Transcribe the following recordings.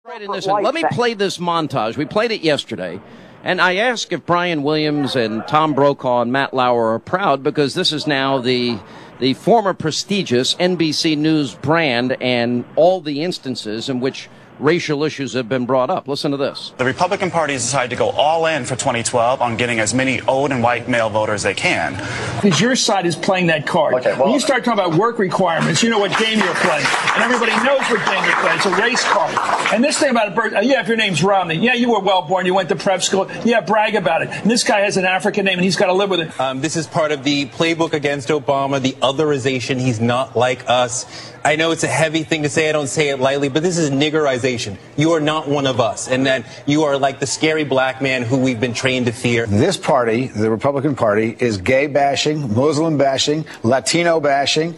Right in this, let me play this montage. We played it yesterday, and I asked if Brian Williams and Tom Brokaw and Matt Lauer are proud because this is now the former prestigious NBC News brand and all the instances in which racial issues have been brought up. Listen to this. The Republican Party has decided to go all in for 2012 on getting as many old and white male voters they can. Because your side is playing that card. Okay, well, when you start talking about work requirements, you know what game you're playing. And everybody knows what game you're playing. It's a race card. And this thing about a birth, yeah, if your name's Romney, yeah, you were well born, you went to prep school, yeah, brag about it. And this guy has an African name and he's got to live with it. This is part of the playbook against Obama, the otherization. He's not like us. I know it's a heavy thing to say. I don't say it lightly, but this is niggerization. You are not one of us. And then you are like the scary black man who we've been trained to fear. This party, the Republican Party, is gay bashing, Muslim bashing, Latino bashing,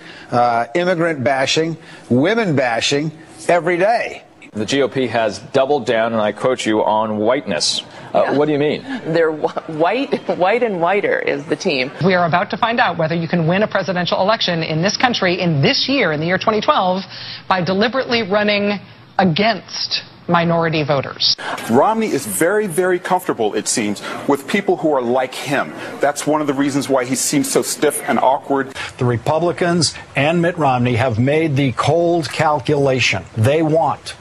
immigrant bashing, women bashing every day. The GOP has doubled down, and I quote you, on whiteness. What do you mean? They're white and whiter is the team. We are about to find out whether you can win a presidential election in this country in this year, in the year 2012, by deliberately running against minority voters. Romney is very, very comfortable, it seems, with people who are like him. That's one of the reasons why he seems so stiff and awkward. The Republicans and Mitt Romney have made the cold calculation. They want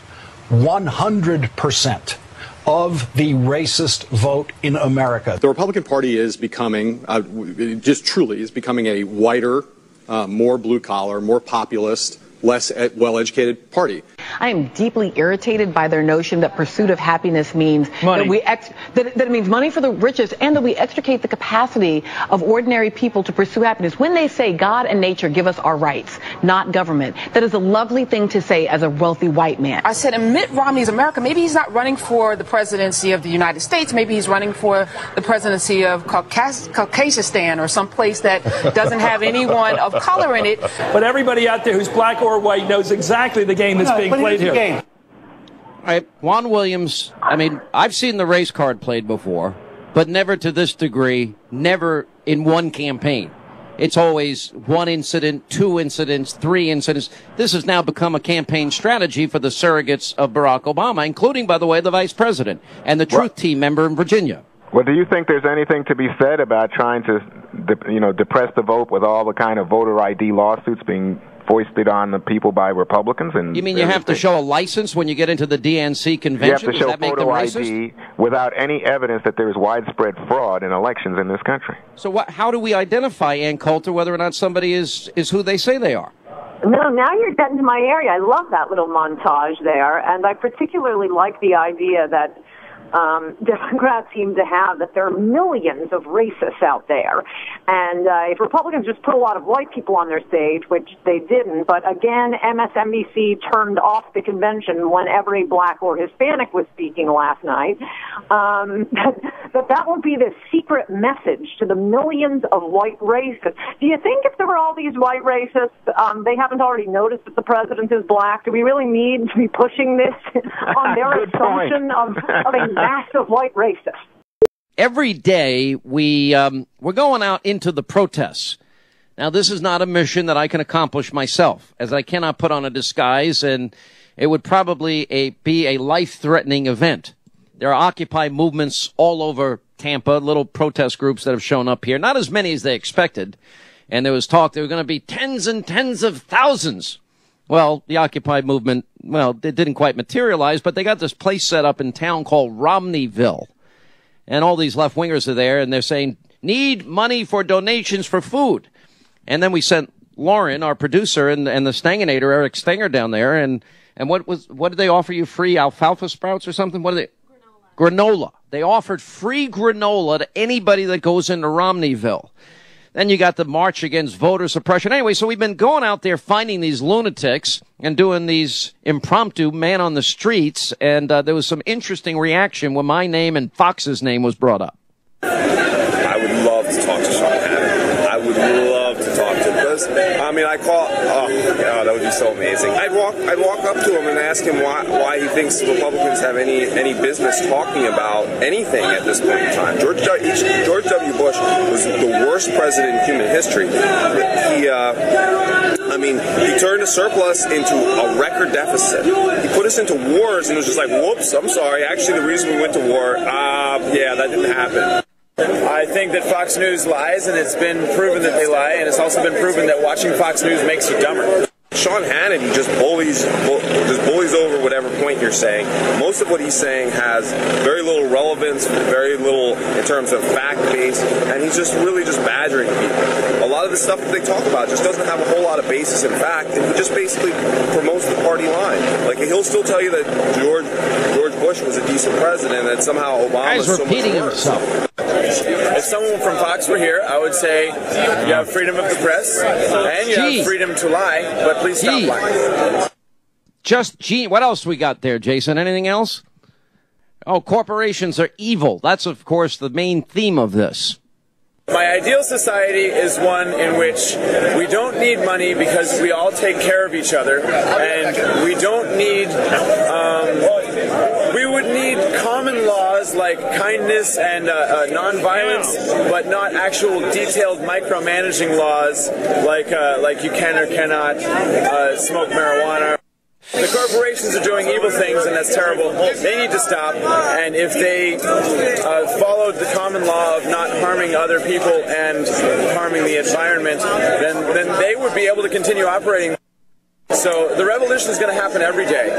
100% of the racist vote in America. The Republican Party is becoming, just truly is becoming a whiter, more blue-collar, more populist, less well-educated party. I am deeply irritated by their notion that pursuit of happiness means money. that it means money for the richest and that we extricate the capacity of ordinary people to pursue happiness. When they say God and nature give us our rights, not government, that is a lovely thing to say as a wealthy white man. I said, in Mitt Romney's America, maybe he's not running for the presidency of the United States. Maybe he's running for the presidency of Caucasistan or some place that doesn't have anyone of color in it. But everybody out there who's black or white knows exactly the game that's being played here. All right, Juan Williams, I mean, I've seen the race card played before, but never to this degree, never in one campaign. It's always one incident, two incidents, three incidents. This has now become a campaign strategy for the surrogates of Barack Obama, including, by the way, the vice president and the Truth Team member in Virginia. Well, do you think there's anything to be said about trying to, depress the vote with all the kind of voter ID lawsuits being foisted on the people by Republicans? And you mean you have to show a license when you get into the DNC convention? You have to show photo ID without any evidence that there is widespread fraud in elections in this country. So how do we identify, Ann Coulter, whether or not somebody is who they say they are? No, now you're getting to my area. I love that little montage there, and I particularly like the idea that Democrats seem to have that there are millions of racists out there. And if Republicans just put a lot of white people on their stage, which they didn't, but again, MSNBC turned off the convention whenever a black or Hispanic was speaking last night, that will be the secret message to the millions of white racists. Do you think if there were all these white racists, they haven't already noticed that the president is black? Do we really need to be pushing this on their assumption of a massive white racist? Every day we're going out into the protests. Now, this is not a mission that I can accomplish myself, as I cannot put on a disguise, and it would probably be a life-threatening event. There are Occupy movements all over Tampa, little protest groups that have shown up here. Not as many as they expected. And there was talk there were going to be tens and tens of thousands. Well, the Occupy movement, it didn't quite materialize, but they got this place set up in town called Romneyville. And all these left-wingers are there, and they're saying, need money for donations for food. And then we sent Lauren, our producer, and the Stanginator, Eric Stanger, down there. And what did they offer you? Free alfalfa sprouts or something? What did they? Granola. They offered free granola to anybody that goes into Romneyville. Then you got the march against voter suppression. Anyway, so we've been going out there finding these lunatics and doing these impromptu man on the streets. And there was some interesting reaction when my name and Fox's name was brought up. I would love to talk to Sean Hannity. I would love to talk to this. I mean, that would be so amazing. I'd walk up to him and ask him why he thinks Republicans have any business talking about anything at this point in time. George W. Bush was the worst president in human history. He turned a surplus into a record deficit. He put us into wars and was just like, whoops, I'm sorry. Actually, the reason we went to war, that didn't happen. I think that Fox News lies, and it's been proven that they lie, and it's also been proven that watching Fox News makes you dumber. Sean Hannity just bullies over whatever point you're saying. Most of what he's saying has very little relevance, very little in terms of fact base, and he's just really just badgering people. A lot of the stuff that they talk about just doesn't have a whole lot of basis in fact, and he just basically promotes the party line. Like, he'll still tell you that George Bush was a decent president, and that somehow Obama is so much worse. If someone from Fox were here, I would say you have freedom of the press and you have freedom to lie, but please stop lying. What else we got there, Jason? Anything else? Oh, corporations are evil. That's, of course, the main theme of this. My ideal society is one in which we don't need money because we all take care of each other, and we don't need, we would need common laws like kindness and nonviolence, but not actual detailed micromanaging laws like you can or cannot smoke marijuana. The corporations are doing evil things, and that's terrible. They need to stop, and if they followed the common law of not harming other people and harming the environment, then they would be able to continue operating. So the revolution is going to happen every day.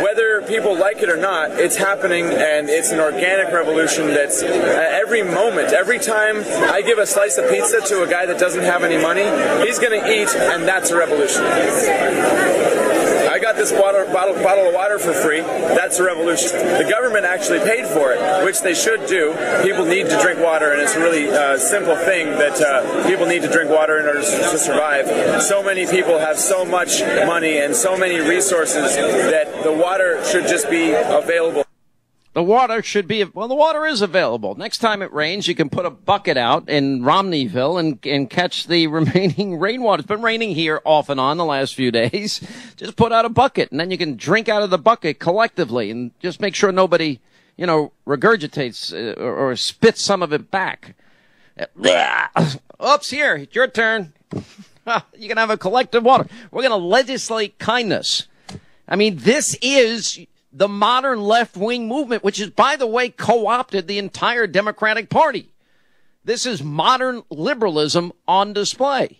Whether people like it or not, it's happening, and it's an organic revolution that's every moment. Every time I give a slice of pizza to a guy that doesn't have any money, he's going to eat, and that's a revolution. I got this bottle of water for free. That's a revolution. The government actually paid for it, which they should do. People need to drink water, and it's a really simple thing that people need to drink water in order to survive. So many people have so much money and so many resources that the water should just be available. The water should be, the water is available. Next time it rains, you can put a bucket out in Romneyville and catch the remaining rainwater. It's been raining here off and on the last few days. Just put out a bucket, and then you can drink out of the bucket collectively, and just make sure nobody, regurgitates or spits some of it back. Oops, here, it's your turn. You can have a collective water. We're going to legislate kindness. I mean, this is the modern left-wing movement, which is, by the way, co-opted the entire Democratic Party. This is modern liberalism on display.